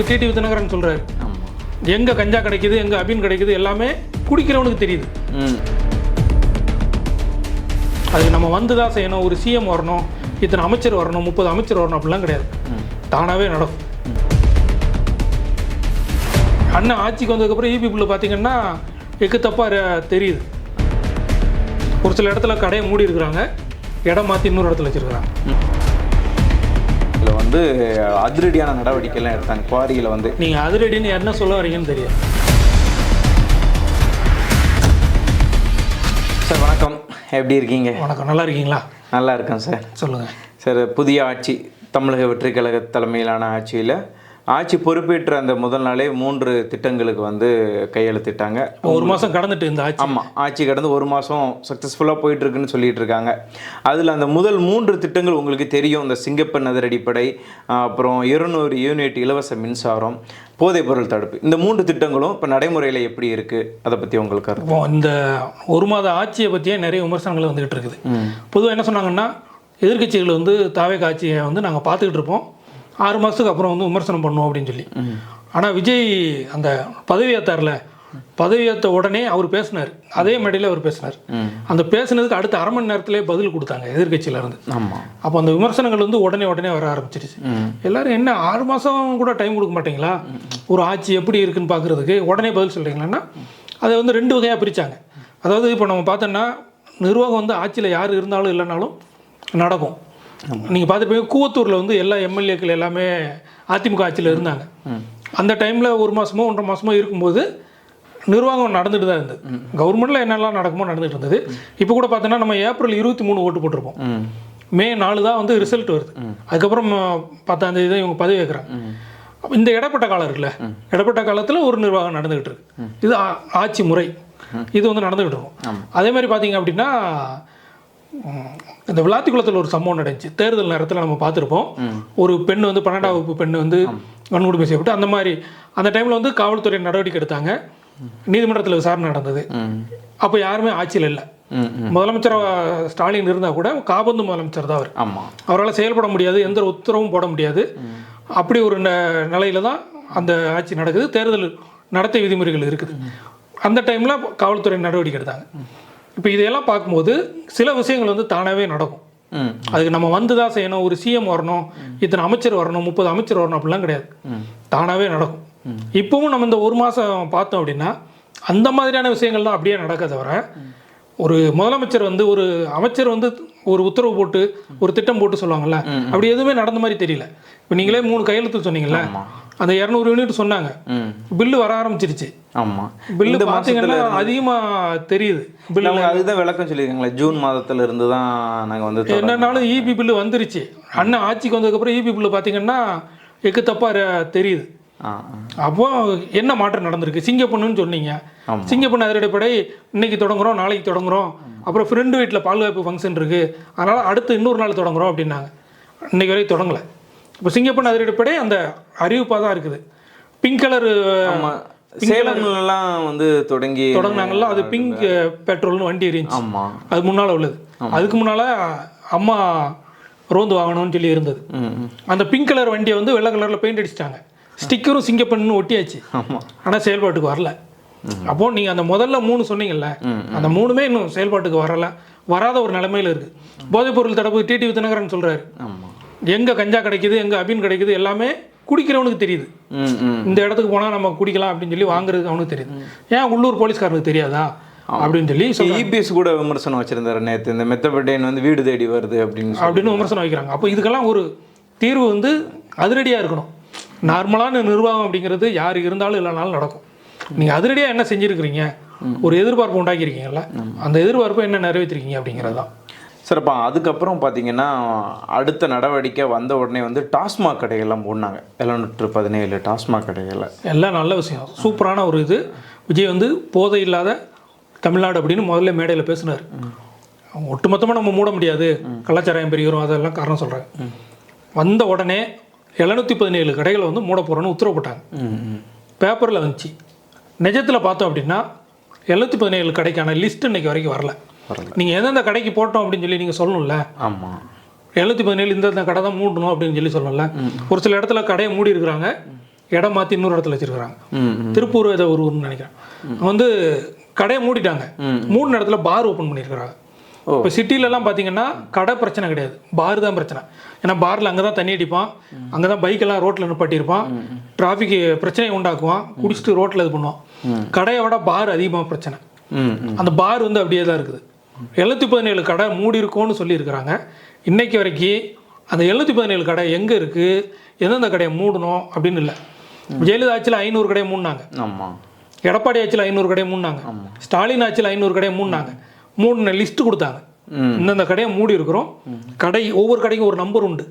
TTV Dinakaran சொல்றாரு, எங்க கஞ்சா கிடைக்குது, எங்க அபின் கிடைக்குது, எல்லாமே குடிக்கிறவனுக்கு தெரியுது. அதுக்கு நம்ம வந்து தான் செய்யணும். ஒரு சிஎம் வரணும், இத்தனை அமைச்சர் வரணும், 30 அமைச்சர் வரணும் அப்படிலாம் கிடையாது. தானாகவே நடக்கும். அண்ணன் ஆட்சிக்கு வந்ததுக்கப்புறம் இபிபிள்ள பார்த்தீங்கன்னா எக்கு தப்பாக தெரியுது. ஒரு சில இடத்துல கடையை மூடி இருக்கிறாங்க, இடம் மாற்றி இன்னொரு இடத்துல வச்சுருக்கிறாங்க. இதில் வந்து அதிரடியான நடவடிக்கைலாம் எடுத்தாங்க குவாரியில் வந்து. நீங்கள் அதிரடின்னு என்ன சொல்ல வரீங்கன்னு தெரியும். சார் வணக்கம், எப்படி இருக்கீங்க? வணக்கம், நல்லா இருக்கீங்களா? நல்லா இருக்கேன் சார். சொல்லுங்கள் சார். புதிய ஆட்சி, தமிழக வெற்றி கழக தலைமையிலான ஆட்சியில் ஆட்சி பொறுப்பேற்ற அந்த முதல் நாளே 3 திட்டங்களுக்கு வந்து கையெழுத்திட்டாங்க. ஒரு மாதம் கடந்துட்டு இந்த ஆட்சி. ஆமாம், ஆட்சி கடந்து ஒரு மாதம் சக்ஸஸ்ஃபுல்லாக போயிட்டுருக்குன்னு சொல்லிட்டு இருக்காங்க. அதில் அந்த முதல் 3 திட்டங்கள் உங்களுக்கு தெரியும். இந்த சிங்கப்பெண் அதிரடிப்படை, அப்புறம் 200 யூனிட் இலவச மின்சாரம், போதைப்பொருள் தடுப்பு. இந்த 3 திட்டங்களும் இப்போ நடைமுறையில் எப்படி இருக்குது, அதை பற்றி உங்களுக்கு கருத்து? இந்த ஒரு மாத ஆட்சியை பற்றியே நிறைய விமர்சனங்கள் வந்துகிட்டு இருக்குது. பொதுவாக என்ன சொன்னாங்கன்னா, எதிர்கட்சிகள் வந்து தாவேக ஆட்சியை வந்து நாங்கள் பார்த்துக்கிட்டு இருப்போம், 6 மாதத்துக்கு அப்புறம் வந்து விமர்சனம் பண்ணுவோம் அப்படின்னு சொல்லி. ஆனால் விஜய் அந்த பதவியேற்றார்ல, பதவியேற்ற உடனே அவர் பேசினார், அதே மேடையில் அவர் பேசினார். அந்த பேசினதுக்கு அடுத்த அரை மணி நேரத்திலே பதில் கொடுத்தாங்க எதிர்கட்சியிலேருந்து. அப்போ அந்த விமர்சனங்கள் வந்து உடனே வர ஆரம்பிச்சிருச்சு. எல்லாரும் என்ன 6 மாதம் கூட டைம் கொடுக்க மாட்டீங்களா, ஒரு ஆட்சி எப்படி இருக்குன்னு பார்க்குறதுக்கு, உடனே பதில் சொல்கிறீங்களான்னா அதை வந்து 2 வகையாக பிரித்தாங்க. அதாவது இப்போ நம்ம பார்த்தோன்னா, நிர்வாகம் வந்து ஆட்சியில் யார் இருந்தாலும் இல்லைனாலும் நடக்கும். நீங்கள் பார்த்துருப்பீங்க, கூவத்தூரில் வந்து எல்லா எம்எல்ஏக்கள் எல்லாமே அதிமுக ஆட்சியில் இருந்தாங்க. அந்த டைமில் 1 மாதமோ 1.5 மாதமோ இருக்கும்போது நிர்வாகம் நடந்துட்டு தான் இருந்தது. கவர்மெண்ட்டில் என்னெல்லாம் நடக்குமோ நடந்துகிட்டு இருந்தது. இப்போ கூட பார்த்தோன்னா நம்ம ஏப்ரல் 23 ஓட்டு போட்டிருப்போம், மே 4 தான் வந்து ரிசல்ட் வருது. அதுக்கப்புறம் 10ஆம் தேதி தான் இவங்க பதவி வைக்கிறாங்க. இந்த இடைப்பட்ட காலம் இருக்குல்ல, இடைப்பட்ட காலத்தில் ஒரு நிர்வாகம் நடந்துகிட்டு இருக்கு. இது ஆட்சி முறை, இது வந்து நடந்துகிட்டு இருக்கும். அதே மாதிரி பார்த்தீங்க அப்படின்னா, இந்த விளாத்திக்குளத்தில் ஒரு சம்பவம் நடந்துச்சு. தேர்தல் நேரத்தில் நம்ம பார்த்துருப்போம். ஒரு பெண் வந்து 12ஆம் வகுப்பு பெண் வந்து வன்கொடுமை செய்யப்பட்டு, அந்த மாதிரி அந்த டைமில் வந்து காவல்துறை நடவடிக்கை எடுத்தாங்க. நீதிமன்றத்தில் விசாரணை நடந்தது. அப்போ யாருமே ஆட்சியில் இல்லை. முதலமைச்சராக ஸ்டாலின் இருந்தால் கூட காபந்து முதலமைச்சர் தான் அவர். அவரால் செயல்பட முடியாது, எந்த உத்தரவும் போட முடியாது. அப்படி ஒரு நிலையில தான் அந்த ஆட்சி நடக்குது. தேர்தல் நடத்தை விதிமுறைகள் இருக்குது. அந்த டைமில் காவல்துறை நடவடிக்கை எடுத்தாங்க. இப்போ இதையெல்லாம் பார்க்கும்போது சில விஷயங்கள் வந்து தானாகவே நடக்கும். அதுக்கு நம்ம வந்து தான் செய்யணும். ஒரு சிஎம் வரணும், இத்தனை அமைச்சர் வரணும், 30 அமைச்சர் வரணும் அப்படிலாம் கிடையாது. தானாகவே நடக்கும். இப்போவும் நம்ம இந்த 1 மாதம் பார்த்தோம் அப்படின்னா அந்த மாதிரியான விஷயங்கள்லாம் அப்படியே நடக்க தவிர, ஒரு முதலமைச்சர் வந்து ஒரு அமைச்சர் வந்து ஒரு உத்தரவு போட்டு ஒரு திட்டம் போட்டு சொல்லுவாங்கல்ல, அப்படி எதுவுமே நடந்த மாதிரி தெரியல. இப்போ நீங்களே 3 கையெழுத்து சொன்னீங்கல்ல, அந்த 200 யூனிட் சொன்னாங்க, பில்லு வர ஆரம்பிச்சிருச்சு. பில்லு பார்த்தீங்கன்னா அதிகமாக தெரியுது. பில்லு அதுதான் விளக்கம் சொல்லியிருக்காங்களே, ஜூன் மாதத்துல இருந்து தான் நாங்கள் வந்து என்னன்னாலும் இபி பில்லு வந்துருச்சு. அண்ணன் ஆட்சிக்கு வந்ததுக்கப்புறம் இபி பில்லு பார்த்தீங்கன்னா எக்கு தப்பாக தெரியுது. அப்போ என்ன மாற்றம் நடந்திருக்கு? சிங்கப்பொண்ணுன்னு சொன்னீங்க, சிங்கப்பொண்ணு அதிரடிப்படை இன்னைக்கு தொடங்குறோம், நாளைக்கு தொடங்குறோம், அப்புறம் ஃப்ரெண்டு வீட்டில் பால்காப்பு ஃபங்க்ஷன் இருக்குது, அதனால் அடுத்து இன்னொரு நாள் தொடங்குறோம் அப்படின்னாங்க. இன்னைக்கு வரைக்கும் தொடங்கலை. இப்போ சிங்கப்பொண்ணு அதிரடிப்படை அந்த அறிவிப்பாக தான் இருக்குது. பிங்க் கலர் சேலம்லாம் வந்து தொடங்கினாங்கல்ல, அது பிங்க் பெட்ரோல்னு வண்டி இருந்துச்சு, அது முன்னால் உள்ளது. அதுக்கு முன்னால் அம்மா ரோந்து வாங்கணும்னு சொல்லி இருந்தது. அந்த பிங்க் கலர் வண்டியை வந்து வெள்ளை கலரில் பெயிண்ட் அடிச்சிட்டாங்க, ஸ்டிக்கரும் சிங்கப்பெண்ணு ஒட்டியாச்சு, ஆனால் செயல்பாட்டுக்கு வரல. அப்போது நீங்கள் அந்த முதல்ல 3 சொன்னீங்கல்ல, அந்த 3மே இன்னும் செயல்பாட்டுக்கு வராத ஒரு நிலைமையில் இருக்குது. போதைப்பொருள் தடுப்பு டிடிவி தினகரன் சொல்கிறாரு, எங்கே கஞ்சா கிடைக்குது, எங்கே அபின் கிடைக்குது, எல்லாமே குடிக்கிறவனுக்கு தெரியுது. இந்த இடத்துக்கு போனால் நம்ம குடிக்கலாம் அப்படின்னு சொல்லி வாங்குறதுக்கு அவனுக்கு தெரியுது. ஏன் உள்ளூர் போலீஸ்காரனுக்கு தெரியாதா அப்படின்னு சொல்லி இபிஎஸ் கூட விமர்சனம் வச்சிருந்தாரு நேற்று. இந்த மெத்தபடேன் வந்து வீடு தேடி வருது அப்படின்னு விமர்சனம் வைக்கிறாங்க. அப்போ இதுக்கெல்லாம் ஒரு தீர்வு வந்து அதிரடியாக இருக்கணும். நார்மலான நிர்வாகம் அப்படிங்கிறது யார் இருந்தாலும் இல்லைனாலும் நடக்கும். நீங்கள் அதிரடியாக என்ன செஞ்சுருக்கிறீங்க, ஒரு எதிர்பார்ப்பு உண்டாக்கியிருக்கீங்கல்ல, அந்த எதிர்பார்ப்பை என்ன நிறைவேற்றிருக்கீங்க அப்படிங்கிறது தான். சரிப்பா. அதுக்கப்புறம் பார்த்தீங்கன்னா அடுத்த நடவடிக்கை வந்த உடனே வந்து டாஸ்மாக் கடைகள்லாம் போனாங்க. 717 டாஸ்மாக் கடைகள் எல்லாம் நல்ல விஷயம், சூப்பரான ஒரு இது. விஜய் வந்து போதை இல்லாத தமிழ்நாடு அப்படின்னு முதல்ல மேடையில் பேசினார். ஒட்டுமொத்தமாக நம்ம மூட முடியாது, கலாச்சாரம் பெருகிறோம், அதெல்லாம் காரணம் சொல்கிறாங்க. வந்த உடனே 717 கடைகளை வந்து மூட போகிறோன்னு உத்தரவு போட்டாங்க. பேப்பரில் வந்துச்சு. நிஜத்தில் பார்த்தோம் அப்படின்னா 717 கடைக்கான லிஸ்ட் இன்னைக்கு வரைக்கும் வரல. நீங்கள் எந்தெந்த கடைக்கு போட்டோம் அப்படின்னு சொல்லி நீங்கள் சொல்லணும்ல. 717 இந்த கடை தான் மூடணும் அப்படின்னு சொல்லி சொல்லணும்ல. ஒரு சில இடத்துல கடையை மூடி இருக்கிறாங்க, இடம் மாற்றி இன்னொரு இடத்துல வச்சிருக்காங்க. திருப்பூர் ஏதோ ஒரு ஊர்னு நினைக்கிறேன். வந்து கடையை மூடிட்டாங்க, மூணு இடத்துல பார் ஓப்பன் பண்ணியிருக்கிறாங்க. இப்போ சிட்டிலலாம் பார்த்தீங்கன்னா கடை பிரச்சனை கிடையாது, பார் தான் பிரச்சனை. ஏன்னா பாரில் அங்கே தான் தண்ணி அடிப்பான், அங்கே தான் பைக்கெல்லாம் ரோட்டில் நிப்பாட்டியிருப்பான், டிராஃபிக் பிரச்சனையை உண்டாக்குவான், குடிச்சிட்டு ரோட்டில் இது பண்ணுவான். கடையை விட பார் அதிகமாக பிரச்சனை. அந்த பார் வந்து அப்படியே தான் இருக்குது. 717 கடை மூடி இருக்கோன்னு சொல்லியிருக்கிறாங்க. இன்னைக்கு வரைக்கும் அந்த 717 கடை எங்கே இருக்குது, எந்தெந்த கடையை மூடணும் அப்படின்னு இல்லை. ஜெயலலிதா ஆட்சியில் 500 கடையை மூடினாங்க, எடப்பாடி ஆட்சியில் 500 கடையை மூடினாங்க, ஸ்டாலின் ஆட்சியில் 500 கடையை மூடினாங்க. மூணு லிஸ்ட் கொடுத்தாங்க, இந்தந்த கடையை மூடி இருக்கிறோம். கடை ஒவ்வொரு கடைக்கும் ஒரு நம்பர் உண்டு.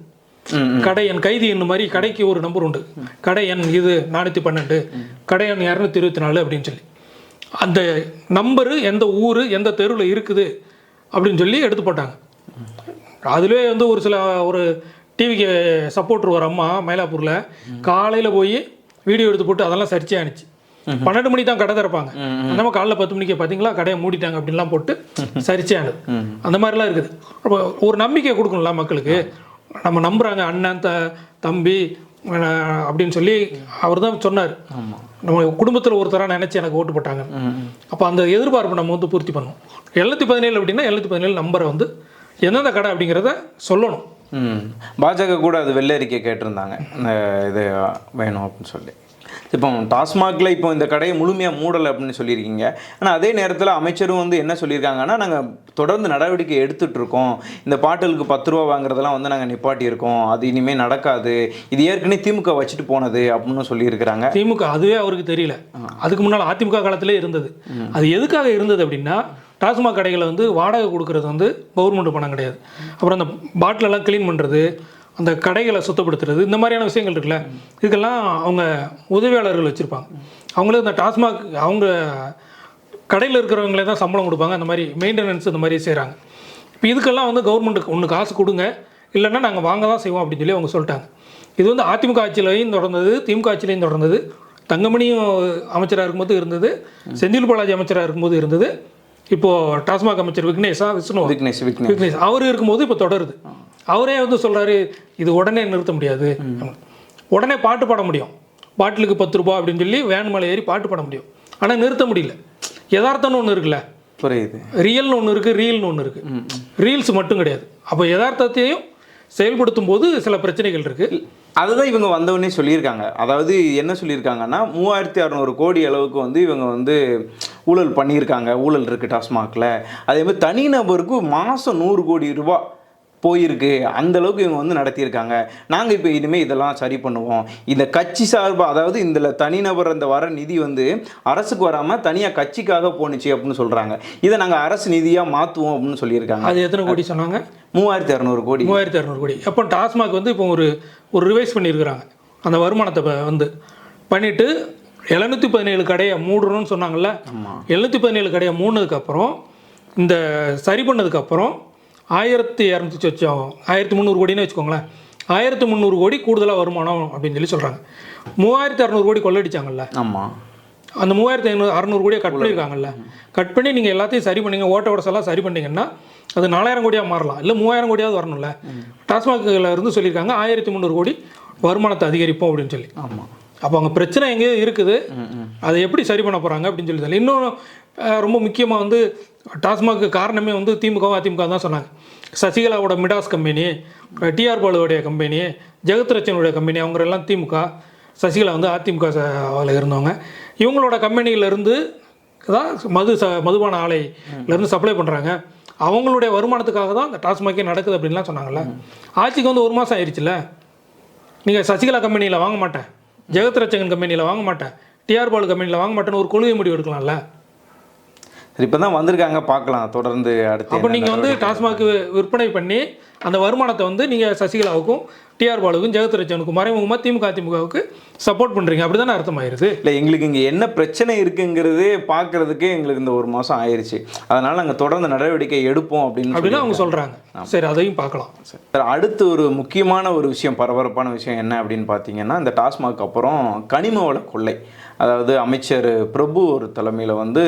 கடை எண் கைதி எண் மாதிரி கடைக்கு ஒரு நம்பர் உண்டு. கடை எண் இது 412, கடை எண் 224 அப்படின்னு சொல்லி அந்த நம்பரு எந்த ஊர் எந்த தெருவில் இருக்குது அப்படின்னு சொல்லி எடுத்து போட்டாங்க. அதுலேயே வந்து ஒரு டிவிக்கு சப்போர்ட்ரு ஒரு அம்மா மயிலாப்பூரில் காலையில் போய் வீடியோ எடுத்து போட்டு அதெல்லாம் சர்ச்சை ஆனிச்சு. 12 மணி தான் கடை திறப்பாங்க, நம்ம காலைல 10 மணிக்கு பார்த்தீங்களா கடையை மூடிட்டாங்க அப்படின்லாம் போட்டு சரிச்சையானது. அந்த மாதிரிலாம் இருக்குது. அப்போ ஒரு நம்பிக்கை கொடுக்கணும்ல மக்களுக்கு, நம்ம நம்புகிறாங்க அண்ணன் தம்பி அப்படின்னு சொல்லி அவர் தான் சொன்னார். நம்ம குடும்பத்தில் ஒருத்தராக நினச்சி எனக்கு ஓட்டு போட்டாங்க. அப்போ அந்த எதிர்பார்ப்பு நம்ம வந்து பூர்த்தி பண்ணணும். 717 அப்படின்னா 717 நம்பரை வந்து எந்தெந்த கடை அப்படிங்கிறத சொல்லணும். பாஜக கூட அது வெள்ளை அறிக்கை கேட்டிருந்தாங்க, இது வேணும் அப்படின்னு சொல்லி. இப்போ டாஸ்மாகில் இப்போ இந்த கடையை முழுமையாக மூடலை அப்படின்னு சொல்லியிருக்கீங்க. ஆனால் அதே நேரத்தில் அமைச்சரும் வந்து என்ன சொல்லியிருக்காங்கன்னா, நாங்கள் தொடர்ந்து நடவடிக்கை எடுத்துகிட்டு இருக்கோம், இந்த பாட்டிலுக்கு 10 ரூபா வாங்குறதெல்லாம் வந்து நாங்கள் நிப்பாட்டியிருக்கோம், அது இனிமேல் நடக்காது, இது ஏற்கனவே திமுக வச்சுட்டு போனது அப்படின்னு சொல்லியிருக்கிறாங்க. திமுக அதுவே அவருக்கு தெரியல, அதுக்கு முன்னால் அதிமுக காலத்திலே இருந்தது. அது எதுக்காக இருந்தது அப்படின்னா, டாஸ்மாக் கடைகளை வந்து வாடகை கொடுக்கறது வந்து கவர்மெண்ட் பணம் கிடையாது. அப்புறம் அந்த பாட்டிலெல்லாம் க்ளீன் பண்ணுறது, அந்த கடைகளை சுத்தப்படுத்துறது, இந்த மாதிரியான விஷயங்கள் இருக்குல்ல, இதுக்கெல்லாம் அவங்க உதவியாளர்கள் வச்சுருப்பாங்க. அவங்களே இந்த டாஸ்மாக் அவங்க கடையில் இருக்கிறவங்களே தான் சம்பளம் கொடுப்பாங்க, அந்த மாதிரி மெயின்டெனன்ஸ் இந்த மாதிரி செய்கிறாங்க. இப்போ இதுக்கெல்லாம் வந்து கவர்மெண்ட்டுக்கு ஒன்று காசு கொடுங்க, இல்லைன்னா நாங்கள் வாங்க தான் செய்வோம் அப்படின்னு சொல்லி அவங்க சொல்லிட்டாங்க. இது வந்து அதிமுக ஆட்சியிலையும் தொடர்ந்தது, திமுக ஆட்சியிலையும் தொடர்ந்தது, தங்கமணியும் அமைச்சராக இருக்கும்போது இருந்தது, செந்தில் பாலாஜி அமைச்சராக இருக்கும்போது இருந்தது, இப்போது டாஸ்மாக் அமைச்சர் விக்னேஷ் அவர் இருக்கும்போது இப்போ தொடருது. அவரே வந்து சொல்கிறாரு, இது உடனே நிறுத்த முடியாது, உடனே பாட்டு பாட முடியும், பாட்டிலுக்கு 10 ரூபா அப்படின்னு சொல்லி வேன் மேலே ஏறி பாட்டு பாட முடியும், ஆனால் நிறுத்த முடியல. யதார்த்தம்னு ஒன்று இருக்குல்ல, புரியுது, ரியல்னு ஒன்று இருக்குது, ரீல்னு ஒன்று இருக்குது, ரீல்ஸ் மட்டும் கிடையாது. அப்போ யதார்த்தத்தையும் செயல்படுத்தும் போது சில பிரச்சனைகள் இருக்குது. அதுதான் இவங்க வந்தவொடனே சொல்லியிருக்காங்க. அதாவது என்ன சொல்லியிருக்காங்கன்னா, 3600 கோடி அளவுக்கு வந்து இவங்க வந்து ஊழல் பண்ணியிருக்காங்க, ஊழல் இருக்குது டாஸ்மாகில். அதேமாதிரி தனிநபருக்கு மாதம் 100 கோடி ரூபா போயிருக்கு, அந்த அளவுக்கு இவங்க வந்து நடத்தியிருக்காங்க. நாங்கள் இப்போ இனிமேல் இதெல்லாம் சரி பண்ணுவோம், இந்த கட்சி சார்பாக, அதாவது இந்த தனிநபர் அந்த வர நிதி வந்து அரசுக்கு வராமல் தனியாக கட்சிக்காக போணுச்சு அப்படின்னு சொல்கிறாங்க. இதை நாங்கள் அரசு நிதியாக மாற்றுவோம் அப்படின்னு சொல்லியிருக்காங்க. அது எத்தனை கோடி சொன்னாங்க? 3600 கோடி. 3600 கோடி. அப்போ டாஸ்மாக் வந்து இப்போ ஒரு ரிவைஸ் பண்ணியிருக்கிறாங்க, அந்த வருமானத்தை வந்து பண்ணிவிட்டு 717 கடையை மூடணும்னு சொன்னாங்கல்ல. 717 கடையை மூடினதுக்கப்புறம், இந்த சரி பண்ணதுக்கப்புறம் 1200 சொச்சம் 1300 கோடின்னு வச்சுக்கோங்களேன், 1300 கோடி கூடுதலாக வருமானம் அப்படின்னு சொல்லி சொல்கிறாங்க. 3600 கோடி கொள்ளடிச்சாங்கல்ல. ஆமாம், அந்த 3600 கோடியை கட் பண்ணியிருக்காங்கல்ல. கட் பண்ணி நீங்கள் எல்லாத்தையும் சரி பண்ணிங்க, ஓட்ட உடசெல்லாம் சரி பண்ணிங்கன்னா அது 4000 கோடியாக மாறலாம், இல்லை 3000 கோடியாவது வரணும்ல. டாஸ்மாகில் இருந்து சொல்லியிருக்காங்க 1300 கோடி வருமானத்தை அதிகரிப்போம் அப்படின்னு சொல்லி. ஆமாம். அப்போ அங்கே பிரச்சனை எங்கேயோ இருக்குது, அதை எப்படி சரி பண்ண போகிறாங்க அப்படின்னு சொல்லி. இன்னும் ரொம்ப முக்கியமாக வந்து டாஸ்மாக்கு காரணமே வந்து திமுகவும் அதிமுக தான் சொன்னாங்க. சசிகலாவோட மிடாஸ் கம்பெனி, டிஆர் பாலுவோடைய கம்பெனி, ஜெகத்ரட்சனுடைய கம்பெனி, அவங்க எல்லாம் திமுக, சசிகலா வந்து அதிமுகவில் இருந்தவங்க. இவங்களோட கம்பெனியிலேருந்து தான் மதுபான ஆலையிலேருந்து சப்ளை பண்ணுறாங்க, அவங்களுடைய வருமானத்துக்காக தான் அந்த டாஸ்மாகே நடக்குது அப்படின்லாம் சொன்னாங்கல்ல. ஆட்சிக்கு வந்து 1 மாதம் ஆயிடுச்சுல்ல. நீங்கள் சசிகலா கம்பெனியில் வாங்க மாட்டேன், ஜெகத்ரட்சகன் கம்பெனியில் வாங்க மாட்டேன், டிஆர் பாலு கம்பெனியில் வாங்க மாட்டேன்னு ஒரு கொள்கை முடிவு எடுக்கலாம்ல. இப்போ தான் வந்திருக்காங்க, பார்க்கலாம் தொடர்ந்து அடுத்து. அப்போ நீங்கள் வந்து டாஸ்மாக் விற்பனை பண்ணி அந்த வருமானத்தை வந்து நீங்கள் சசிகலாவுக்கும் டிஆர் பாலுக்கும் ஜெகத்ரட்சனுக்கும் மறைமுகமாக திமுக அதிமுகவுக்கு சப்போர்ட் பண்ணுறீங்க, அப்படி தானே அர்த்தமாயிருது. இல்லை, எங்களுக்கு இங்கே என்ன பிரச்சனை இருக்குங்கிறது பார்க்குறதுக்கே எங்களுக்கு இந்த 1 மாதம் ஆயிடுச்சு, அதனால் நாங்கள் தொடர்ந்து நடவடிக்கை எடுப்போம் அப்படின்னு அவங்க சொல்கிறாங்க. சரி, அதையும் பார்க்கலாம். சார், அடுத்து ஒரு முக்கியமான ஒரு விஷயம், பரபரப்பான விஷயம் என்ன அப்படின்னு பார்த்தீங்கன்னா, இந்த டாஸ்மாக் அப்புறம் கனிம வள கொள்ளை. அதாவது அமைச்சர் பிரபு ஒரு தலைமையில் வந்து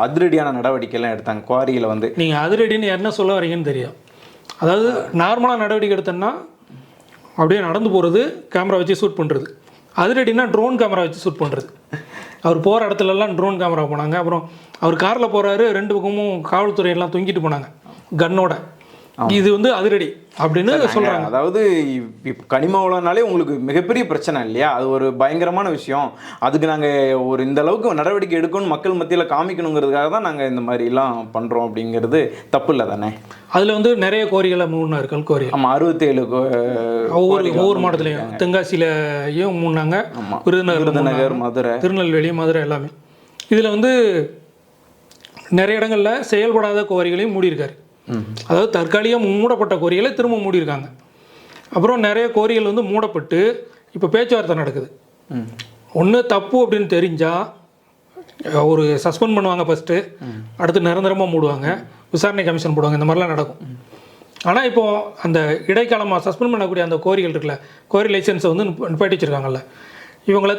அதிரடியான நடவடிக்கைலாம் எடுத்தாங்க குவாரியில் வந்து. நீங்கள் அதிரடின்னு என்ன சொல்ல வரீங்கன்னு தெரியும். அதாவது நார்மலாக நடவடிக்கை எடுத்தோன்னா அப்படியே நடந்து போகிறது, கேமரா வச்சு ஷூட் பண்ணுறது, அதிரடினா ட்ரோன் கேமரா வச்சு ஷூட் பண்ணுறது. அவர் போகிற இடத்துலலாம் ட்ரோன் கேமரா போனாங்க. அப்புறம் அவர் காரில் போகிறாரு, 2 பக்கமும் காவல்துறையெல்லாம் தொங்கிட்டு போனாங்க கன்னோட. இது வந்து அதிரடி அப்படின்னு சொல்கிறாங்க. அதாவது இப்போ கனிம வளம்னாலே உங்களுக்கு மிகப்பெரிய பிரச்சனை இல்லையா, அது ஒரு பயங்கரமான விஷயம். அதுக்கு நாங்கள் ஒரு இந்த அளவுக்கு நடவடிக்கை எடுக்கணும்னு மக்கள் மத்தியில் காமிக்கணுங்கிறதுக்காக தான் நாங்கள் இந்த மாதிரிலாம் பண்ணுறோம் அப்படிங்கிறது தப்பு இல்லை தானே? அதில் வந்து நிறைய கோரிகளை மூணாரு கல்கோரி. ஆமாம், 67 ஒவ்வொரு மாவட்டத்துலையும். தென்காசியிலையும் மூணாங்க, விருதுநகர், மதுரை, திருநெல்வேலி, மதுரை எல்லாமே. இதில் வந்து நிறைய இடங்களில் செயல்படாத கோரிகளையும் மூடியிருக்காரு. அதாவது தற்காலிகம் மூடப்பட்ட கோரிகளை திரும்ப மூடியிருக்காங்க. அப்புறம் நிறைய கோரிகள் வந்து மூடப்பட்டு இப்போ பேச்சுவார்த்தை நடக்குது. ஒன்று தப்பு அப்படின்னு தெரிஞ்சால் ஒரு சஸ்பெண்ட் பண்ணுவாங்க ஃபஸ்ட்டு, அடுத்து நிரந்தரமாக மூடுவாங்க, விசாரணை கமிஷன் போடுவாங்க, இந்த மாதிரிலாம் நடக்கும். ஆனால் இப்போது அந்த இடைக்காலமாக சஸ்பெண்ட் பண்ணக்கூடிய அந்த கோரிகள் இருக்குல்ல, கோரி லைசன்ஸை வந்து நிப்பாட்டி வச்சுருக்காங்கல்ல, இவங்களை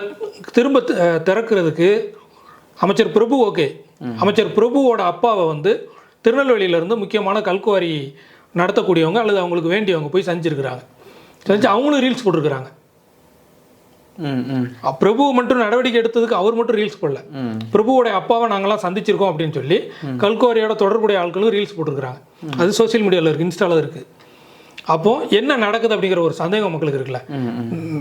திரும்ப திறக்கிறதுக்கு அமைச்சர் பிரபு ஓகே. அமைச்சர் பிரபுவோட அப்பாவை வந்து திருநெல்வேலியிலேருந்து முக்கியமான கல்குவாரி நடத்தக்கூடியவங்க அல்லது அவங்களுக்கு வேண்டியவங்க போய் செஞ்சுருக்கிறாங்க. செஞ்சு அவங்களும் ரீல்ஸ் போட்டிருக்கிறாங்க. பிரபு மட்டும் நடவடிக்கை எடுத்ததுக்கு அவர் மட்டும் ரீல்ஸ் போடல, பிரபுவோடைய அப்பாவை நாங்களாம் சந்திச்சிருக்கோம் அப்படின்னு சொல்லி கல்குவாரியோட தொடர்புடைய ஆட்களும் ரீல்ஸ் போட்டிருக்கிறாங்க. அது சோசியல் மீடியாவில் இருக்குது, இன்ஸ்டாவில் இருக்குது. அப்போது என்ன நடக்குது அப்படிங்கிற ஒரு சந்தேகம் மக்களுக்கு இருக்குல்ல.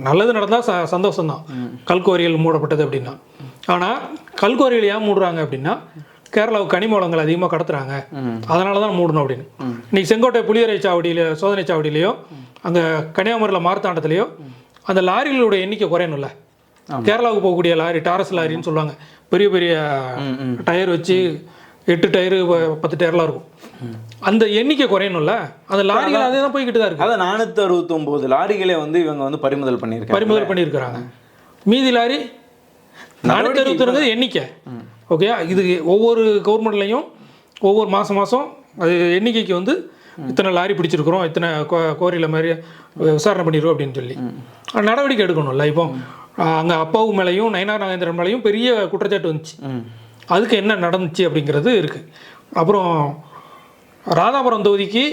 நல்லது நடந்தால் சந்தோஷம்தான், கல்குவாரிகள் மூடப்பட்டது அப்படின்னா. ஆனால் கல்குவாரிகள் ஏன் மூடுறாங்க அப்படின்னா, கேரளாவுக்கு கனிம வளங்கள் அதிகமாக கடத்துறாங்க, அதனால தான் மூடணும் அப்படின்னு. இன்றைக்கி செங்கோட்டை புளியரை சாவடியில் சோதனை சாவடியிலையோ அங்கே கன்னியாகுமரியில் மார்த்தாண்டத்துலேயோ அந்த லாரிகளோட எண்ணிக்கை குறையணும்ல. கேரளாவுக்கு போகக்கூடிய லாரி டாரஸ் லாரின்னு சொல்லுவாங்க, பெரிய பெரிய டயர் வச்சு 8 டயரு 10 டயர்லாம் இருக்கும். அந்த எண்ணிக்கை குறையணும்ல, அந்த லாரிகள் அதே தான் போய்கிட்டு தான் இருக்குது. அதான் 469 லாரிகளே வந்து இவங்க வந்து பறிமுதல் பண்ணியிருக்காங்க. மீதி லாரி 469 எண்ணிக்கை. ஓகே, இது ஒவ்வொரு கவர்மெண்ட்லையும் ஒவ்வொரு மாதம் அது எண்ணிக்கைக்கு வந்து இத்தனை லாரி பிடிச்சிருக்கிறோம், இத்தனை கோரியில் மாதிரி விசாரணை பண்ணிடுவோம் அப்படின்னு சொல்லி நடவடிக்கை எடுக்கணும்ல. இப்போ அங்கே அப்பாவு மேலேயும் நயனார் நாகேந்திரன் மேலேயும் பெரிய குற்றச்சாட்டு வந்துச்சு. அதுக்கு என்ன நடந்துச்சு அப்படிங்கிறது இருக்குது. அப்புறம் ராதாபுரம் தொகுதிக்கு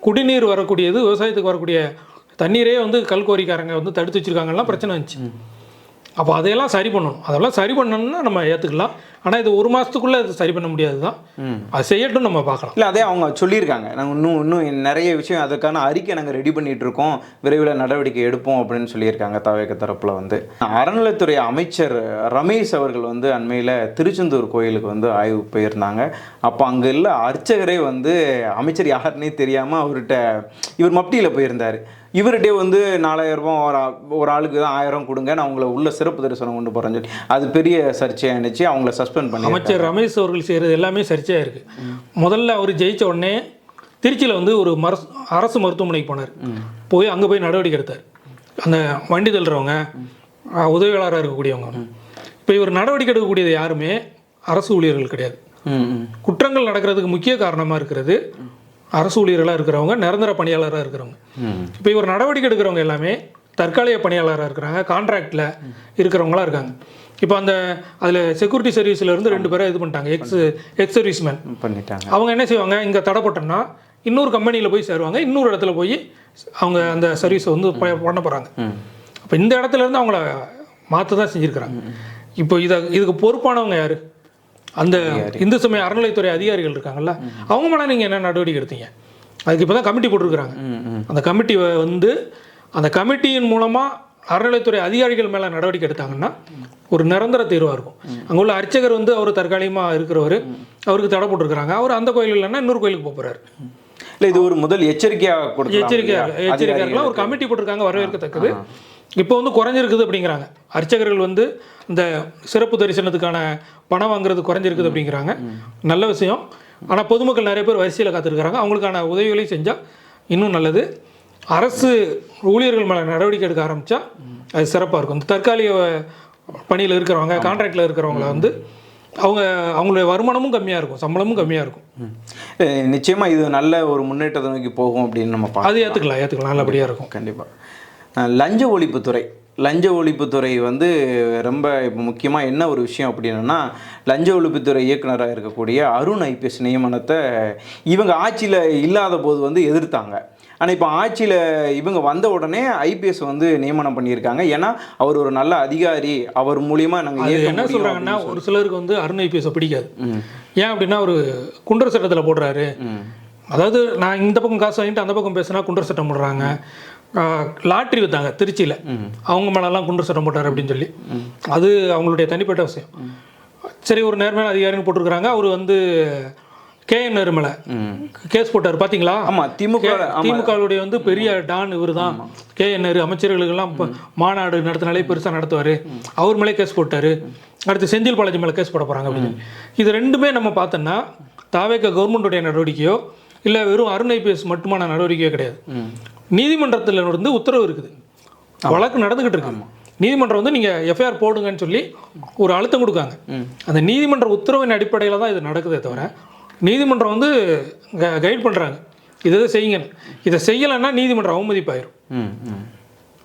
குடிநீர் வரக்கூடியது, விவசாயத்துக்கு வரக்கூடிய தண்ணீரே வந்து கல்கோரிக்காரங்க வந்து தடுத்து வச்சுருக்காங்கலாம் பிரச்சனை வந்துச்சு. அப்போ அதையெல்லாம் சரி பண்ணணும். அதெல்லாம் சரி பண்ணணும்னா நம்ம ஏற்றுக்கலாம். ஆனால் இது 1 மாதத்துக்குள்ளே அது சரி பண்ண முடியாது தான், அது செய்யட்டும், நம்ம பார்க்கலாம். இல்லை, அதே அவங்க சொல்லியிருக்காங்க, நாங்கள் இன்னும் நிறைய விஷயம் அதுக்கான அறிக்கை நாங்கள் ரெடி பண்ணிகிட்டு இருக்கோம், விரைவில் நடவடிக்கை எடுப்போம் அப்படின்னு சொல்லியிருக்காங்க தாவேக தரப்பில். வந்து அறநிலைத்துறை அமைச்சர் ரமேஷ் அவர்கள் வந்து அண்மையில் திருச்செந்தூர் கோயிலுக்கு வந்து ஆய்வு போயிருந்தாங்க. அப்போ அங்கே இல்லை அர்ச்சகரே வந்து அமைச்சர் யாருன்னே தெரியாமல் அவர்கிட்ட இவர் மப்டியில் போயிருந்தார். இவர்கிட்டே வந்து 4000 ரூபாய் ஒரு ஆளுக்கு தான் 1000 கொடுங்க, நான் உங்களை உள்ள சிறப்பு தரிசனம் கொண்டு போகிறேன்னு சொல்லி அது பெரிய சர்ச்சையாக இருந்துச்சு. அவங்கள சஸ்பெண்ட் பண்ணி அமைச்சர் ரமேஷ் அவர்கள் செய்கிறது எல்லாமே சர்ச்சையாக இருக்குது. முதல்ல அவர் ஜெயித்த உடனே திருச்சியில் வந்து ஒரு அரசு மருத்துவமனைக்கு போனார். போய் அங்கே போய் நடவடிக்கை எடுத்தார். அந்த வண்டி தள்ளுறவங்க, உதவியாளராக இருக்கக்கூடியவங்க. இப்போ இவர் நடவடிக்கை எடுக்கக்கூடியது யாருமே அரசு ஊழியர்கள் கிடையாது. குற்றங்கள் நடக்கிறதுக்கு முக்கிய காரணமாக இருக்கிறது அரசு ஊழியர்களாக இருக்கிறவங்க, நிரந்தர பணியாளராக இருக்கிறவங்க. இப்போ இவர் நடவடிக்கை எடுக்கிறவங்க எல்லாமே தற்காலிக பணியாளராக இருக்கிறாங்க, கான்ட்ராக்டில் இருக்கிறவங்களாம் இருக்காங்க. இப்போ அதில் செக்யூரிட்டி சர்வீஸ்லேருந்து 2 பேரை இது பண்ணிட்டாங்க, எக்ஸ் சர்வீஸ்மேன் பண்ணிட்டாங்க. அவங்க என்ன செய்வாங்க, இங்கே தடைப்பட்டோம்னா இன்னொரு கம்பெனியில் போய் சேருவாங்க, இன்னொரு இடத்துல போய் அவங்க அந்த சர்வீஸை வந்து பண்ண போகிறாங்க. அப்போ இந்த இடத்துலேருந்து அவங்கள மாற்ற தான் செஞ்சுருக்கிறாங்க. இப்போ இதுக்கு பொறுப்பானவங்க யார்? அந்த இந்து சமய அறநிலைத்துறை அதிகாரிகள் இருக்காங்கல்ல, அவங்க மேலே நீங்கள் என்ன நடவடிக்கை எடுத்தீங்க? அதுக்கு இப்போ தான் கமிட்டி போட்டிருக்கிறாங்க. அந்த கமிட்டி வந்து அந்த கமிட்டியின் மூலமாக அறநிலைத்துறை அதிகாரிகள் மேலே நடவடிக்கை எடுத்தாங்கன்னா ஒரு நிரந்தர தீர்வாக இருக்கும். அங்கே உள்ள அர்ச்சகர் வந்து அவர் தற்காலிகமாக இருக்கிறவர், அவருக்கு தடை போட்டிருக்கிறாங்க. அவர் அந்த கோயில் இல்லைன்னா இன்னொரு கோயிலுக்கு போகிறாரு. இல்லை, இது ஒரு முதல் எச்சரிக்கையாக ஒரு கமிட்டி போட்டிருக்காங்க, வரவேற்கத்தக்கது. இப்போ வந்து குறைஞ்சிருக்குது அப்படிங்கிறாங்க. அர்ச்சகர்கள் வந்து இந்த சிறப்பு தரிசனத்துக்கான பணம் வாங்குறது குறைஞ்சிருக்குது அப்படிங்கிறாங்க. நல்ல விஷயம். ஆனால் பொதுமக்கள் நிறைய பேர் வரிசையில் காத்திருக்கிறாங்க. அவங்களுக்கான உதவிகளையும் செஞ்சால் இன்னும் நல்லது. அரசு ஊழியர்கள் மேலே நடவடிக்கை எடுக்க ஆரம்பித்தா அது சிறப்பாக இருக்கும். இந்த தற்காலிக பணியில் இருக்கிறவங்க, கான்ட்ராக்டில் இருக்கிறவங்கள வந்து அவங்களுடைய வருமானமும் கம்மியாக இருக்கும், சம்பளமும் கம்மியாக இருக்கும். நிச்சயமாக இது நல்ல ஒரு முன்னேற்றத்தை நோக்கி போகும் அப்படின்னு நம்ம அது ஏற்றுக்கலாம், நல்லபடியாக இருக்கும். கண்டிப்பாக. லஞ்ச ஒழிப்புத்துறை வந்து ரொம்ப இப்போ முக்கியமாக என்ன ஒரு விஷயம் அப்படின்னா, லஞ்ச ஒழிப்புத்துறை இயக்குனராக இருக்கக்கூடிய அருண் ஐபிஎஸ் நியமனத்தை இவங்க ஆட்சியில் இல்லாத போது வந்து எதிர்த்தாங்க. ஆனால் இப்போ ஆட்சியில் இவங்க வந்த உடனே ஐபிஎஸ் வந்து நியமனம் பண்ணியிருக்காங்க. ஏன்னா அவர் ஒரு நல்ல அதிகாரி, அவர் மூலியமா நாங்கள் என்ன சொல்கிறாங்கன்னா, ஒரு சிலருக்கு வந்து அருண் ஐபிஎஸ் பிடிக்காது. ஏன் அப்படின்னா ஒரு குண்டர் சட்டத்தில் போடுறாரு. அதாவது நான் இந்த பக்கம் காசு வாங்கிட்டு அந்த பக்கம் பேசினா குண்டர் சட்டம் போடுறாங்க. லாட்ரி வித்தாங்க திருச்சியில், அவங்க மேலெல்லாம் குண்டர் சட்டம் போட்டார் அப்படின்னு சொல்லி. அது அவங்களுடைய தனிப்பட்ட விஷயம். சரி, ஒரு நேர்மையான அதிகாரின்னு போட்டிருக்கிறாங்க. அவர் வந்து KN நேருமலை கேஸ் போட்டார் பார்த்தீங்களா? ஆமாம், திமுகவுடைய வந்து பெரிய டான் இவர் தான். KN நேரு அமைச்சர்களுக்கெல்லாம் மாநாடு நடத்தினாலே பெருசாக நடத்துவார், அவர் மேலே கேஸ் போட்டார். அடுத்து செந்தில் பாலாஜி மேலே கேஸ் போட போகிறாங்க அப்படின்னு. இது ரெண்டுமே நம்ம பார்த்தோன்னா தாவேக கவர்மெண்ட்டுடைய நடவடிக்கையோ இல்லை வெறும் அருண் ஐபிஎஸ் மட்டுமான நடவடிக்கையோ கிடையாது. நீதிமன்றத்தில் இருந்து உத்தரவு இருக்குது, வழக்கு நடந்துக்கிட்டு இருக்கு. நீதிமன்றம் வந்து நீங்கள் எஃப்ஐஆர் போடுங்கன்னு சொல்லி ஒரு அழுத்தம் கொடுக்காங்க. அந்த நீதிமன்ற உத்தரவின் அடிப்படையில் தான் இது நடக்குதே தவிர நீதிமன்றம் வந்து கைட் பண்ணுறாங்க, இதை செய்யுங்க. இதை செய்யலைன்னா நீதிமன்றம் அவமதிப்பாயிரும்.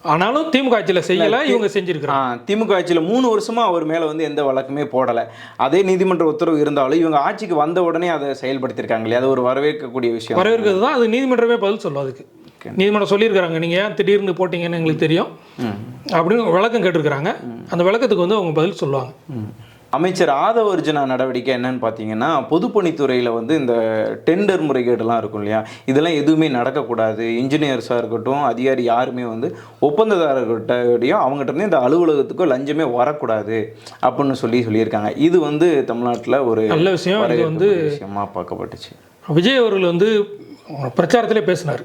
ஆனாலும் திமுக ஆட்சியில் செய்யலை, இவங்க செஞ்சுருக்கிறாங்க. திமுக ஆட்சியில் 3 வருஷமாக அவர் மேலே வந்து எந்த வழக்குமே போடலை. அதே நீதிமன்ற உத்தரவு இருந்தாலும் இவங்க ஆட்சிக்கு வந்த உடனே அதை செயல்படுத்தியிருக்காங்க இல்லையா? அது ஒரு வரவேற்கக்கூடிய விஷயம். வரவேற்கிறது தான். அது நீதிமன்றமே பதில் சொல்லும். அதுக்கு நீதிமன்றம் சொல்லியிருக்கிறாங்க, நீங்கள் ஏன் திடீர்னு போட்டிங்கன்னு எங்களுக்கு தெரியும் அப்படின்னு விளக்கம் கேட்டிருக்கிறாங்க. அந்த விளக்கத்துக்கு வந்து அவங்க பதில் சொல்லுவாங்க. அமைச்சர் ஆதவ அர்ஜுனா நடவடிக்கை என்னன்னு பார்த்தீங்கன்னா, பொதுப்பணித்துறையில் வந்து இந்த டெண்டர் முறைகேடுலாம் இருக்கும் இல்லையா, இதெல்லாம் எதுவுமே நடக்கக்கூடாது. இன்ஜினியர்ஸாக இருக்கட்டும், அதிகாரி யாருமே வந்து ஒப்பந்ததாரர்கிட்டையும் அவங்ககிட்ட இந்த அலுவலகத்துக்கோ லஞ்சமே வரக்கூடாது அப்படின்னு சொல்லியிருக்காங்க. இது வந்து தமிழ்நாட்டில் ஒரு நல்ல விஷயம். இது வந்து விஷயமா பார்க்கப்பட்டுச்சு. விஜய் அவர்கள் வந்து பிரச்சாரத்திலே பேசினார்.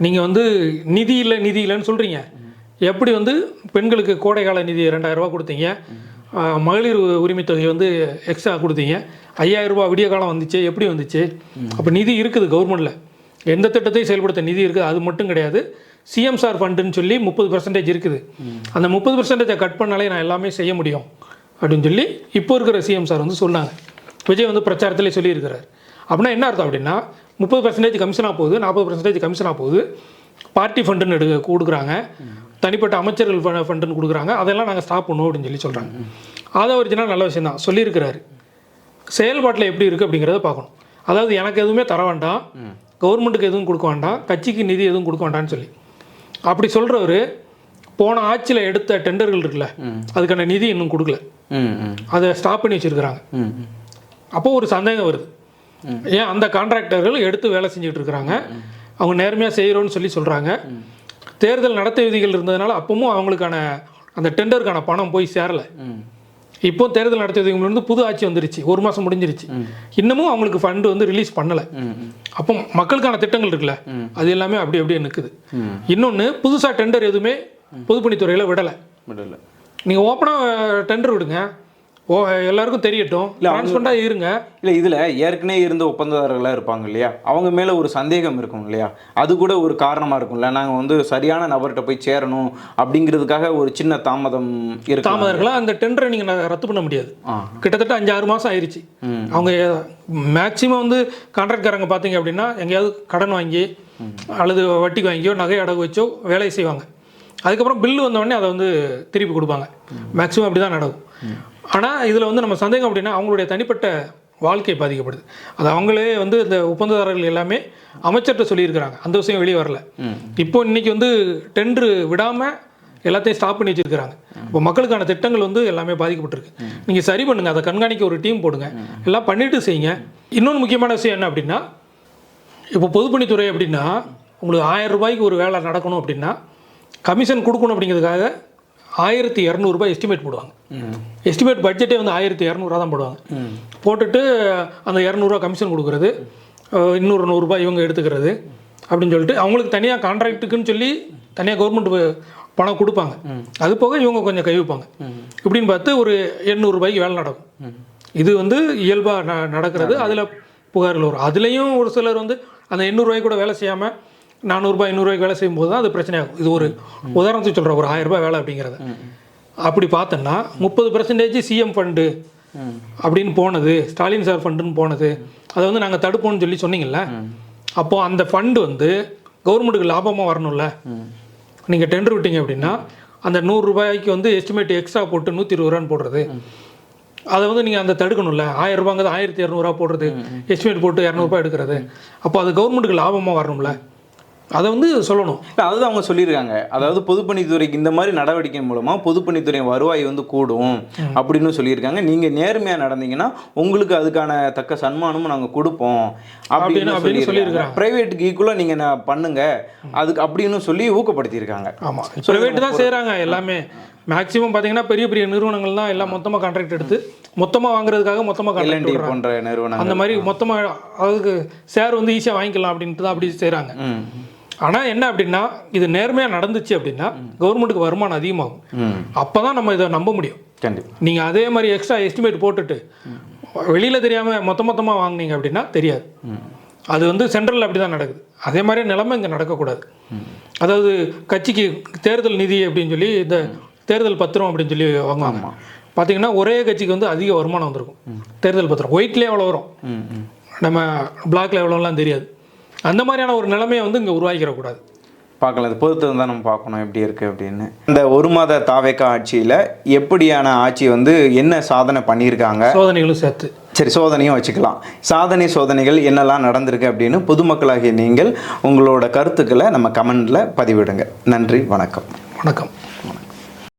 நீங்கள் வந்து நிதி இல்லைன்னு சொல்கிறீங்க, எப்படி வந்து பெண்களுக்கு கோடைக்கால நிதி 2000 ரூபா கொடுத்தீங்க, மகளிர் உரிமை தொகை வந்து எக்ஸ்ட்ரா கொடுத்தீங்க, 5000 ரூபா விடிய காலம் வந்துச்சு, எப்படி வந்துச்சு? அப்போ நிதி இருக்குது கவர்மெண்ட்டில், எந்த திட்டத்தையும் செயல்படுத்த நிதி இருக்குது. அது மட்டும் கிடையாது, CMSR ஃபண்டுன்னு சொல்லி 30% இருக்குது. அந்த 30% கட் பண்ணாலே நான் எல்லாமே செய்ய முடியும் அப்படின்னு சொல்லி இப்போ இருக்கிற CMSR வந்து சொன்னாங்க. விஜய் வந்து பிரச்சாரத்திலே சொல்லியிருக்கிறார். அப்படின்னா என்ன அர்த்தம் அப்படின்னா, 30% கமிஷனாக போகுது, 40% கமிஷனாக போகுது, பார்ட்டி ஃபண்டுன்னு கொடுக்குறாங்க, தனிப்பட்ட அமைச்சர்கள் ஃபண்டுன்னு கொடுக்குறாங்க, அதெல்லாம் நாங்கள் ஸ்டாப் பண்ணுவோம் அப்படின்னு சொல்கிறாங்க. ஆதவ அர்ஜுனா நல்ல விஷயம் தான் சொல்லியிருக்கிறாரு. செயல்பாட்டில் எப்படி இருக்குது அப்படிங்கிறத பார்க்கணும். அதாவது எனக்கு எதுவுமே தர வேண்டாம், கவர்மெண்ட்டுக்கு எதுவும் கொடுக்க வேண்டாம், கட்சிக்கு நிதி எதுவும் கொடுக்க வேண்டாம்னு சொல்லி அப்படி சொல்கிறவர் போன ஆட்சியில் எடுத்த டெண்டர்கள் இருக்குல்ல, அதுக்கான நிதி இன்னும் கொடுக்கல, அதை ஸ்டாப் பண்ணி வச்சுருக்கிறாங்க. அப்போது ஒரு சந்தேகம் வருது, ஏன் அந்த கான்ட்ராக்டர்கள் எடுத்து வேலை செஞ்சுட்டு இருக்கிறாங்க, அவங்க நேர்மையாக செய்கிறோன்னு சொல்கிறாங்க. தேர்தல் நடத்தை விதிகள் இருந்ததுனால அப்பவும் அவங்களுக்கான அந்த டெண்டருக்கான பணம் போய் சேரலை. இப்போ தேர்தல் நடத்தை விதிகள் வந்து புது ஆட்சி வந்துருச்சு, 1 மாதம் முடிஞ்சிருச்சு, இன்னமும் அவங்களுக்கு ஃபண்டு வந்து ரிலீஸ் பண்ணலை. அப்போ மக்களுக்கான திட்டங்கள் இருக்குல்ல, அது எல்லாமே அப்படியே நிற்குது. இன்னொன்று, புதுசாக டெண்டர் எதுவுமே பொதுப்பணித்துறையில் விடலை. நீங்கள் ஓப்பனாக டெண்டர் விடுங்க, எல்லாருக்கும் தெரியட்டும், டிரான்ஸ்பரண்டாக இருங்க. இல்லை, இதில் ஏற்கனவே இருந்த ஒப்பந்ததாரர்களாக இருப்பாங்க இல்லையா, அவங்க மேலே ஒரு சந்தேகம் இருக்கும் இல்லையா, அது கூட ஒரு காரணமாக இருக்கும்ல. நாங்கள் வந்து சரியான நபர்கிட்ட போய் சேரணும் அப்படிங்கிறதுக்காக ஒரு சின்ன தாமதம் இருக்கு. தாமதர்களாக அந்த டெண்டரை நீங்கள் ரத்து பண்ண முடியாது. கிட்டத்தட்ட 5-6 மாதம் ஆயிடுச்சு. அவங்க மேக்சிமம் வந்து கான்ட்ராக்ட்காரங்க பார்த்தீங்க அப்படின்னா எங்கேயாவது கடன் வாங்கி அல்லது வட்டிக்கு வாங்கியோ நகை அடகு வச்சோ வேலையை செய்வாங்க. அதுக்கப்புறம் பில்லு வந்தோடனே அதை வந்து திருப்பி கொடுப்பாங்க. மேக்ஸிமம் அப்படி தான் நடக்கும். ஆனால் இதில் வந்து நம்ம சந்தேகம் அப்படின்னா அவங்களுடைய தனிப்பட்ட வாழ்க்கை பாதிக்கப்படுது. அது அவங்களே வந்து இந்த ஒப்பந்ததாரர்கள் எல்லாமே அமைச்சர்கிட்ட சொல்லியிருக்கிறாங்க, அந்த விஷயம் வெளியே வரல. இப்போ இன்றைக்கி வந்து டெண்டரு விடாமல் எல்லாத்தையும் ஸ்டாப் பண்ணி வச்சுருக்கிறாங்க. இப்போ மக்களுக்கான திட்டங்கள் வந்து எல்லாமே பாதிக்கப்பட்டிருக்கு. நீங்கள் சரி பண்ணுங்கள், அதை கண்காணிக்க ஒரு டீம் போடுங்க, எல்லாம் பண்ணிவிட்டு செய்யுங்க. இன்னொன்று முக்கியமான விஷயம் என்ன அப்படின்னா, இப்போ பொதுப்பணித்துறை அப்படின்னா உங்களுக்கு 1000 ரூபாய்க்கு ஒரு வேலை நடக்கணும் அப்படின்னா கமிஷன் கொடுக்கணும் அப்படிங்கிறதுக்காக 1200 ரூபாய் எஸ்டிமேட் போடுவாங்க. எஸ்டிமேட் பட்ஜெட்டே வந்து 1200 தான் போடுவாங்க. போட்டுட்டு அந்த 200 ரூபா கமிஷன் கொடுக்குறது, இன்னொரு 100 ரூபாய் இவங்க எடுத்துக்கிறது அப்படின்னு சொல்லிட்டு அவங்களுக்கு தனியாக கான்ட்ராக்டுக்குன்னு சொல்லி தனியாக கவர்மெண்ட் பணம் கொடுப்பாங்க. அது போக இவங்க கொஞ்சம் கை வைப்பாங்க. இப்படின்னு பார்த்து ஒரு 800 ரூபாய்க்கு வேலை நடக்கும். இது வந்து இயல்பாக நடக்கிறது. அதில் புகார்கள் வரும். அதுலேயும் ஒரு சிலர் வந்து அந்த 800 ரூபாய்க்கு கூட வேலை செய்யாமல் 400 ரூபாய் 500 ரூபாய்க்கு வேலை செய்யும்போது தான் அது பிரச்சனையாகும். இது ஒரு உதாரணத்துக்கு சொல்கிறேன், ஒரு 1000 ரூபாய் வேலை அப்படிங்கிறது. அப்படி பார்த்தோன்னா 30% சிஎம் ஃபண்டு அப்படின்னு போனது, ஸ்டாலின் சார் ஃபண்டுன்னு போனது, அதை வந்து நாங்கள் தடுப்போம்னு சொல்லி சொன்னீங்கல்ல, அப்போது அந்த ஃபண்டு வந்து கவர்மெண்ட்டுக்கு லாபமாக வரணும்ல. நீங்கள் டெண்டர் விட்டீங்க அப்படின்னா அந்த 100 ரூபாய்க்கு வந்து எஸ்டிமேட் எக்ஸ்ட்ரா போட்டு 120 ரூபான்னு போடுறது, அதை வந்து நீங்கள் அந்த தடுக்கணும்ல. 1000 ரூபாங்கிறது 1200 ரூபா போடுறது, எஸ்டிமேட் போட்டு 200 ரூபாய் எடுக்கிறது, அப்போ அது கவர்மெண்ட்டுக்கு லாபமாக வரணும்ல. அதை வந்து சொல்லணும். இல்லை அதுதான் அவங்க சொல்லியிருக்காங்க. அதாவது பொதுப்பணித்துறைக்கு இந்த மாதிரி நடவடிக்கை மூலமாக பொதுப்பணித்துறை வருவாய் வந்து கூடும் அப்படின்னு சொல்லியிருக்காங்க. நீங்கள் நேர்மையாக நடந்தீங்கன்னா உங்களுக்கு அதுக்கான தக்க சன்மானமும் நாங்கள் கொடுப்போம் அப்படின்னு சொல்லியிருக்காங்க. ப்ரைவேட்டுக்கு ஈக்குவலாக நீங்கள் பண்ணுங்க அதுக்கு அப்படின்னு சொல்லி ஊக்கப்படுத்தியிருக்காங்க. ஆமாம், ப்ரைவேட்டு தான் செய்கிறாங்க எல்லாமே. மேக்ஸிமம் பார்த்தீங்கன்னா பெரிய பெரிய நிறுவனங்கள் தான் எல்லாம் மொத்தமாக கான்ட்ராக்ட் எடுத்து மொத்தமாக வாங்குறதுக்காக மொத்தமாக கான்ட்ராக்ட் போன்ற நிறுவனம் அந்த மாதிரி மொத்தமாக அதுக்கு ஷேர் வந்து ஈஸியாக வாங்கிக்கலாம் அப்படின்ட்டு தான் அப்படி செய்கிறாங்க. ஆனால் என்ன அப்படின்னா இது நேர்மையாக நடந்துச்சு அப்படின்னா கவர்மெண்ட்டுக்கு வருமானம் அதிகமாகும். அப்போ தான் நம்ம இதை நம்ப முடியும். கண்டிப்பாக நீங்கள் அதே மாதிரி எக்ஸ்ட்ரா எஸ்டிமேட் போட்டுட்டு வெளியில் தெரியாமல் மொத்தமாக வாங்கினீங்க அப்படின்னா தெரியாது. அது வந்து சென்ட்ரலில் அப்படி தான் நடக்குது. அதே மாதிரி நிலைமை இங்கே நடக்கக்கூடாது. அதாவது கட்சிக்கு தேர்தல் நிதி அப்படின்னு சொல்லி இந்த தேர்தல் பத்திரம் அப்படின்னு சொல்லி வாங்குவாங்க. பார்த்தீங்கன்னா ஒரே கட்சிக்கு வந்து அதிக வருமானம் வந்திருக்கும். தேர்தல் பத்திரம் ஒயிட்லேயே எவ்வளோ வரும், நம்ம பிளாக்ல எவ்வளோலாம் தெரியாது. அந்த மாதிரியான ஒரு நிலைமையை வந்து இங்கே உருவாக்கிடக்கூடாது. பார்க்கலாம், அது பொறுத்து தான் நம்ம பார்க்கணும் எப்படி இருக்குது அப்படின்னு. இந்த ஒரு மாத தாவேக்கா ஆட்சியில் எப்படியான ஆட்சி வந்து என்ன சாதனை பண்ணியிருக்காங்க, சோதனைகளும் சேர்த்து சரி சோதனையும் வச்சுக்கலாம். சோதனைகள் என்னெல்லாம் நடந்திருக்கு அப்படின்னு பொதுமக்களாகிய நீங்கள் உங்களோட கருத்துக்களை நம்ம கமெண்டில் பதிவிடுங்க. நன்றி, வணக்கம். வணக்கம்.